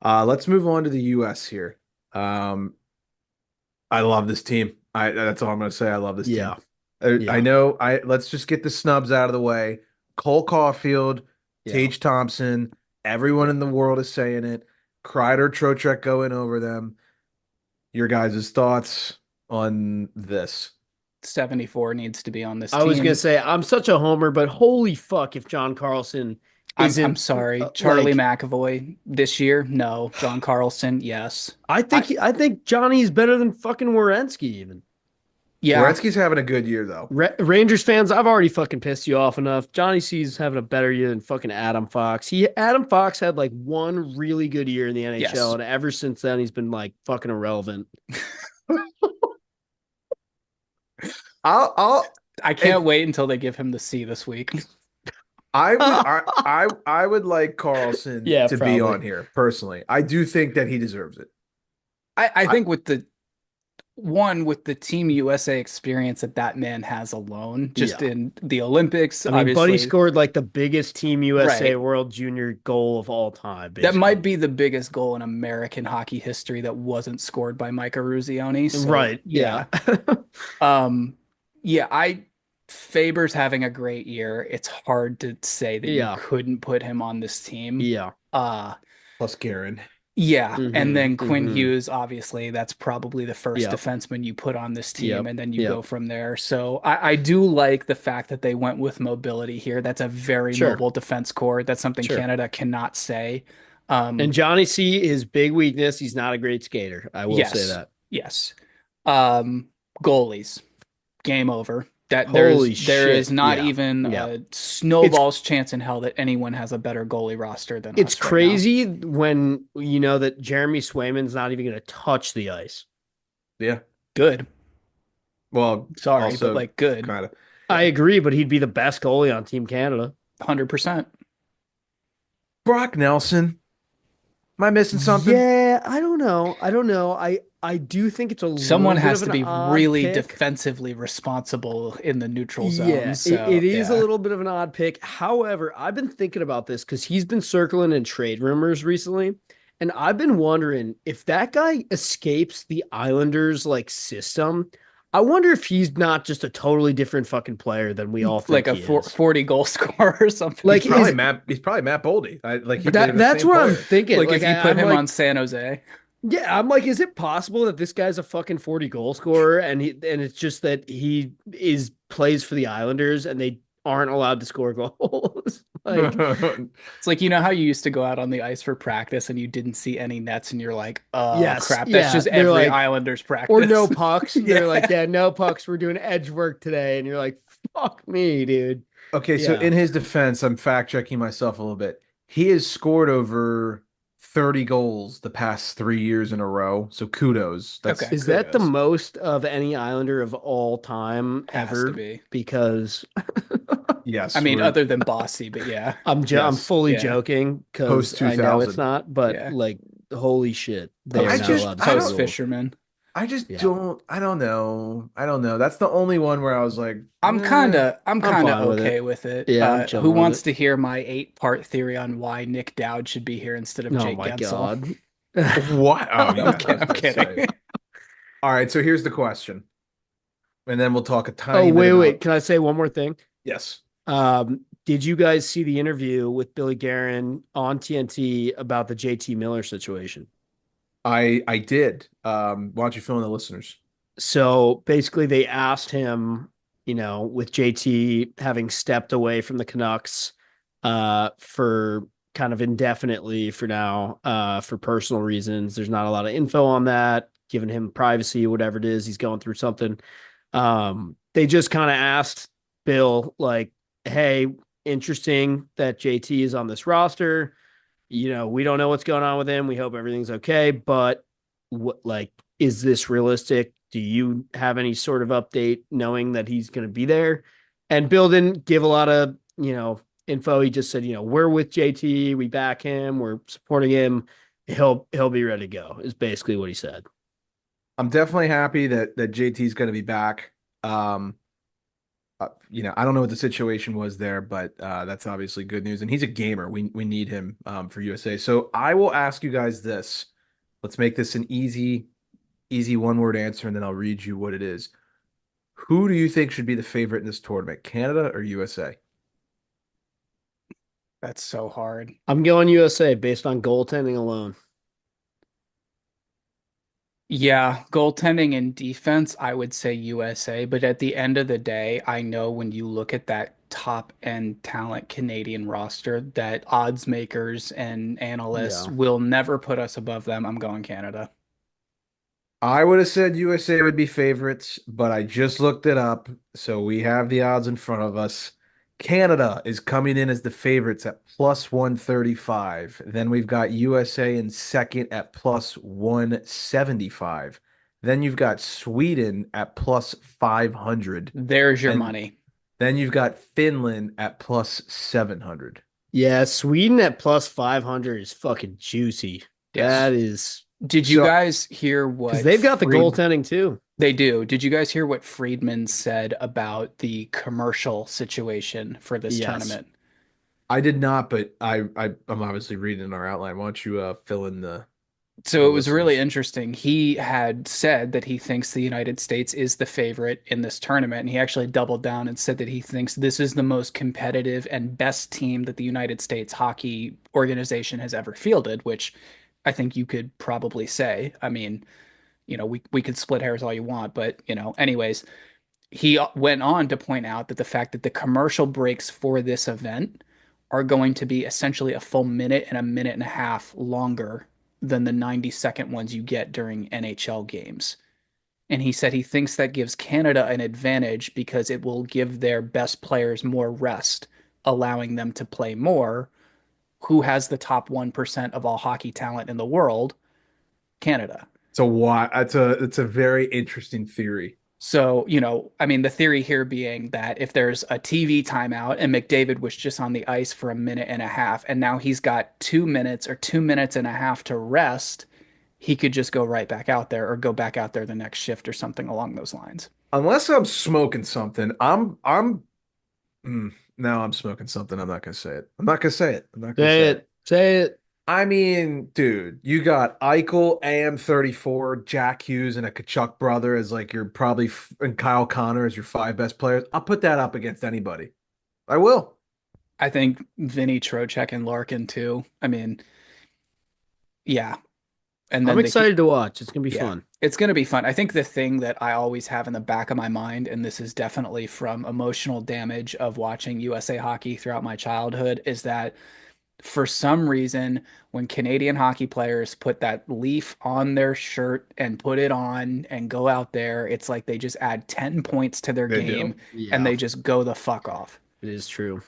Let's move on to the US here. Um, I love this team. That's all I'm going to say. I love this team. Yeah, I yeah, know. Let's just get the snubs out of the way. Cole Caulfield, yeah. Tage Thompson. Everyone in the world is saying it. Kreider, Trocheck going over them. Your guys' thoughts on this? 74 needs to be on this I was gonna team. say I'm such a homer, but holy fuck if John Carlson I'm isn't sorry, Charlie like McAvoy this year. No, John Carlson. Yes. I I think Johnny's better than fucking Werenski even. yeah. Werenski's having a good year though. Rangers fans, I've already fucking pissed you off enough. Johnny C's having a better year than fucking Adam Fox. Adam Fox had like one really good year in the NHL, Yes. and ever since then he's been like fucking irrelevant. I'll I can't if wait until they give him the C this week. I would like Carlson Yeah, to be probably. on here personally. I do think that he deserves it. I I think with the one with the Team USA experience that that man has alone, just Yeah. in the Olympics, I mean, Buddy obviously, scored like the biggest Team USA right. World Junior goal of all time, That might basically. be the biggest goal in American hockey history that wasn't scored by Micah Ruzioni. So Right. Yeah. yeah. Um yeah, I Faber's having a great year. It's hard to say that you Yeah. couldn't put him on this team. Yeah. Uh plus Garen. yeah, and Mm-hmm. then Quinn Mm-hmm. Hughes, obviously, that's probably the first Yep. defenseman you put on this team, Yep. and then you Yep. go from there. So I do like the fact that they went with mobility here. That's a very Sure. mobile defense core. That's something Sure. Canada cannot say. And Um, Johnny C, his big weakness, he's not a great skater. I will say yes, that. yes. Um, Goalies, game over. That Holy there is shit. not Yeah. even Yeah. a It's snowball's chance in hell that anyone has a better goalie roster than it's us right now. crazy when you know that Jeremy Swayman's not even going to touch the ice. Yeah. Good. Well, Sorry, but also like good. kind of. I Yeah. agree, but he'd be the best goalie on Team Canada. 100%. Brock Nelson. Am I missing something? Yeah, I don't know. I don't know. I do think it's a Someone little bit has of to an be odd really pick. defensively responsible in the neutral zone. Yeah, it So, is a yeah. little bit of an odd pick. However, I've been thinking about this because he's been circling in trade rumors recently. And I've been wondering if that guy escapes the Islanders like system. I wonder if he's not just a totally different fucking player than we all Like think a he is. 40 goal scorer or something. Like is He's probably Matt Boldy. Like they're that the that's same what I'm player. thinking. Like Like if you put I'm him on like, San Jose. yeah, I'm like, is it possible that this guy's a fucking 40 goal scorer and it's just that he is plays for the Islanders and they aren't allowed to score goals? Like, It's like, you know how you used to go out on the ice for practice and you didn't see any nets and you're like, oh yes, crap, that's yeah. just They're every like, Islanders or no practice. pucks. They're like, Yeah. yeah, no pucks. We're doing edge work today. And you're like, fuck me, dude. Okay, so Yeah. in his defense, I'm fact checking myself a little bit. He has scored over 30 goals the past 3 years in a row. So kudos. That's Okay, Is that the kudos. most of any Islander of all time Has to ever? be. Because I yes, mean, we're other than Bossy, but yeah. I'm yes, fully Yeah. joking because post I know it's 2000. not, but Yeah. like holy shit, they are I not Post just allowed to I score post don't goals. fisherman. I just Yeah, don't I don't know. I don't know. That's the only one where I was like, I'm I'm kind of fine with okay it. with it. Yeah, I'm Who chilling with wants it. to hear my 8-part theory on why Nick Dowd should be here instead of Oh Jake my Gensel? god. what? Oh I'm yeah, kidding. I'm kidding. all right, so here's the question. And then we'll talk a Oh tiny bit wait. about Can I say one more thing? yes. Did you guys see the interview with Billy Garen on TNT about the JT Miller situation? I did. Why don't you fill in the listeners? So basically, they asked him, you know, with JT having stepped away from the Canucks for kind of indefinitely for now, for personal reasons. There's not a lot of info on that, giving him privacy, whatever it is, he's going through something. They just kind of asked Bill, like, hey, interesting that JT is on this roster. You know, we don't know what's going on with him. We hope everything's okay, but what like is this realistic? Do you have any sort of update knowing that he's going to be there? And Bill didn't give a lot of, you know, info. He just said, you know, we're with JT, we back him, we're supporting him. He'll be ready to go. Is basically what he said. I'm definitely happy that JT's going to be back. Um, I don't know what the situation was there, but that's obviously good news. And he's a gamer. We need him for USA. So I will ask you guys this. Let's make this an easy one word answer, and then I'll read you what it is. Who do you think should be the favorite in this tournament, Canada or USA? That's so hard. I'm going USA based on goaltending alone. Yeah, goaltending and defense, I would say USA, but at the end of the day, I know when you look at that top end talent Canadian roster, that odds makers and analysts Yeah. will never put us above them. I'm going Canada. I would have said USA would be favorites, but I just looked it up. So we have the odds in front of us. Canada is coming in as the favorites at plus 135. Then we've got USA in second at plus 175. Then you've got Sweden at plus 500. There's your And money. then you've got Finland at plus 700. Yeah, Sweden at plus 500 is fucking juicy. Yes. That is Did you So guys hear because what they've got the Fried goaltending too. They do. Did you guys hear what Friedman said about the commercial situation for this Yes. tournament? I did not, but I'm obviously reading in our outline. Why don't you fill in So the it was really listeners? interesting. He had said that he thinks the United States is the favorite in this tournament. And he actually doubled down and said that he thinks this is the most competitive and best team that the United States hockey organization has ever fielded, which I think you could probably say. I mean, we could split hairs all you want, but, anyways, he went on to point out that the fact that the commercial breaks for this event are going to be essentially a full minute and a minute and a half longer than the 90-second ones you get during NHL games. And he said he thinks that gives Canada an advantage because it will give their best players more rest, allowing them to play more. Who has the top 1% of all hockey talent in the world? Canada. So why it's a very interesting theory. So, I mean, the theory here being that if there's a TV timeout and McDavid was just on the ice for a minute and a half, and now he's got 2 minutes or 2 minutes and a half to rest, he could just go right back out there or go back out there the next shift or something along those lines. Unless I'm smoking something, no, I'm smoking something. I'm not gonna say it. I'm not gonna say it. I'm not gonna Say say it. it. Say it. I mean, dude, you got Eichel, AM34, Jack Hughes, and a Kachuk brother as like your and Kyle Connor as your five best players. I'll put that up against anybody. I will. I think Vinny Trocheck and Larkin too. I mean, yeah. And I'm then excited to watch. It's gonna be yeah, fun. it's going to be fun. I think the thing that I always have in the back of my mind, and this is definitely from emotional damage of watching USA hockey throughout my childhood, is that for some reason, when Canadian hockey players put that leaf on their shirt and put it on and go out there, it's like they just add 10 points to their They game do. and Yeah, they just go the fuck off. it is true.